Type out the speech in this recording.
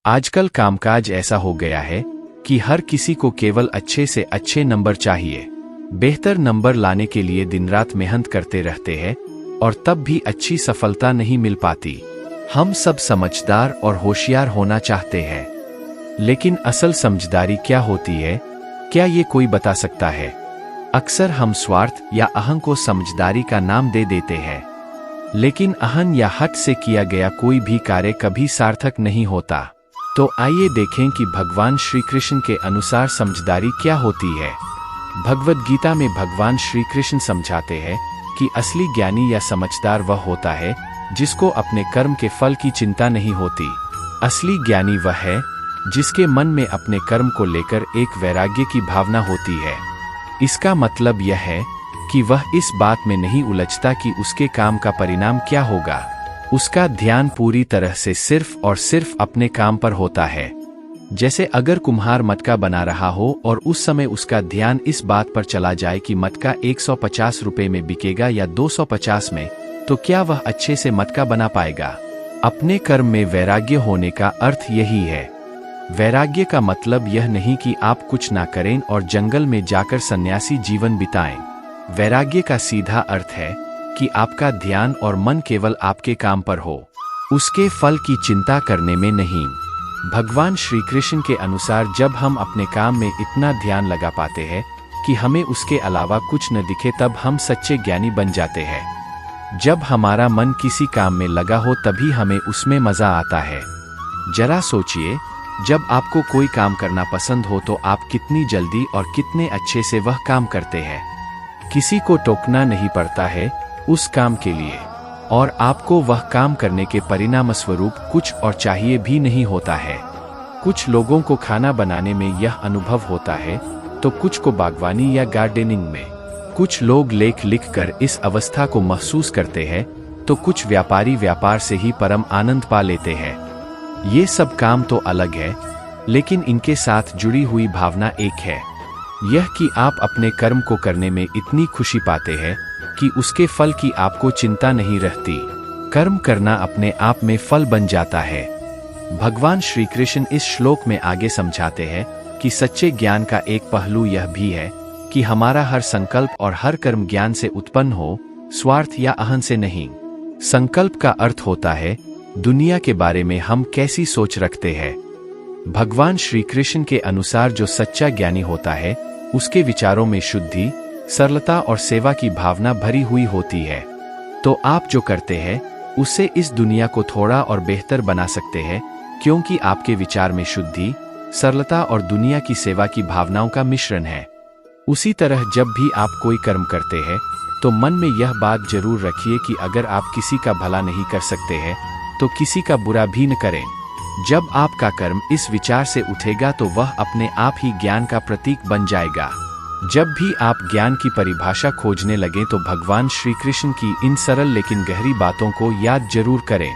आजकल कामकाज ऐसा हो गया है कि हर किसी को केवल अच्छे से अच्छे नंबर चाहिए। बेहतर नंबर लाने के लिए दिन रात मेहनत करते रहते हैं और तब भी अच्छी सफलता नहीं मिल पाती। हम सब समझदार और होशियार होना चाहते हैं, लेकिन असल समझदारी क्या होती है, क्या ये कोई बता सकता है? अक्सर हम स्वार्थ या अहं को समझदारी का नाम दे देते हैं, लेकिन अहं या हठ से किया गया कोई भी कार्य कभी सार्थक नहीं होता। तो आइए देखें कि भगवान श्री कृष्ण के अनुसार समझदारी क्या होती है। भगवद गीता में भगवान श्री कृष्ण समझाते हैं कि असली ज्ञानी या समझदार वह होता है जिसको अपने कर्म के फल की चिंता नहीं होती। असली ज्ञानी वह है जिसके मन में अपने कर्म को लेकर एक वैराग्य की भावना होती है। इसका मतलब यह है कि वह इस बात में नहीं उलझता कि उसके काम का परिणाम क्या होगा। उसका ध्यान पूरी तरह से सिर्फ और सिर्फ अपने काम पर होता है। जैसे अगर कुम्हार मटका बना रहा हो और उस समय उसका ध्यान इस बात पर चला जाए कि मटका 150 रुपए में बिकेगा या 250 में, तो क्या वह अच्छे से मटका बना पाएगा? अपने कर्म में वैराग्य होने का अर्थ यही है। वैराग्य का मतलब यह नहीं कि आप कुछ ना करें और जंगल में जाकर सन्यासी जीवन बिताएं। वैराग्य का सीधा अर्थ है कि आपका ध्यान और मन केवल आपके काम पर हो, उसके फल की चिंता करने में नहीं। भगवान श्री कृष्ण के अनुसार जब हम अपने काम में इतना ध्यान लगा पाते हैं कि हमें उसके अलावा कुछ न दिखे, तब हम सच्चे ज्ञानी बन जाते हैं। जब हमारा मन किसी काम में लगा हो तभी हमें उसमें मजा आता है। जरा सोचिए, जब आपको कोई काम करना पसंद हो तो आप कितनी जल्दी और कितने अच्छे से वह काम करते हैं। किसी को टोकना नहीं पड़ता है उस काम के लिए, और आपको वह काम करने के परिणाम स्वरूप कुछ और चाहिए भी नहीं होता है। कुछ लोगों को खाना बनाने में यह अनुभव होता है, तो कुछ को बागवानी या गार्डनिंग में। कुछ लोग लेख लिखकर इस अवस्था को महसूस करते हैं, तो कुछ व्यापारी व्यापार से ही परम आनंद पा लेते हैं। ये सब काम तो अलग है, लेकिन इनके साथ जुड़ी हुई भावना एक है, यह कि आप अपने कर्म को करने में इतनी खुशी पाते हैं कि उसके फल की आपको चिंता नहीं रहती। कर्म करना अपने आप में फल बन जाता है। भगवान श्री कृष्ण इस श्लोक में आगे समझाते हैं कि सच्चे ज्ञान का एक पहलू यह भी है कि हमारा हर संकल्प और हर कर्म ज्ञान से उत्पन्न हो, स्वार्थ या अहं से नहीं। संकल्प का अर्थ होता है दुनिया के बारे में हम कैसी सोच रखते हैं। भगवान श्री कृष्ण के अनुसार जो सच्चा ज्ञानी होता है उसके विचारों में शुद्धि, सरलता और सेवा की भावना भरी हुई होती है। तो आप जो करते हैं उससे इस दुनिया को थोड़ा और बेहतर बना सकते हैं, क्योंकि आपके विचार में शुद्धि, सरलता और दुनिया की सेवा की भावनाओं का मिश्रण है। उसी तरह जब भी आप कोई कर्म करते हैं तो मन में यह बात जरूर रखिए कि अगर आप किसी का भला नहीं कर सकते हैं तो किसी का बुरा भी न करें। जब आपका कर्म इस विचार से उठेगा तो वह अपने आप ही ज्ञान का प्रतीक बन जाएगा। जब भी आप ज्ञान की परिभाषा खोजने लगें तो भगवान श्री कृष्ण की इन सरल लेकिन गहरी बातों को याद जरूर करें।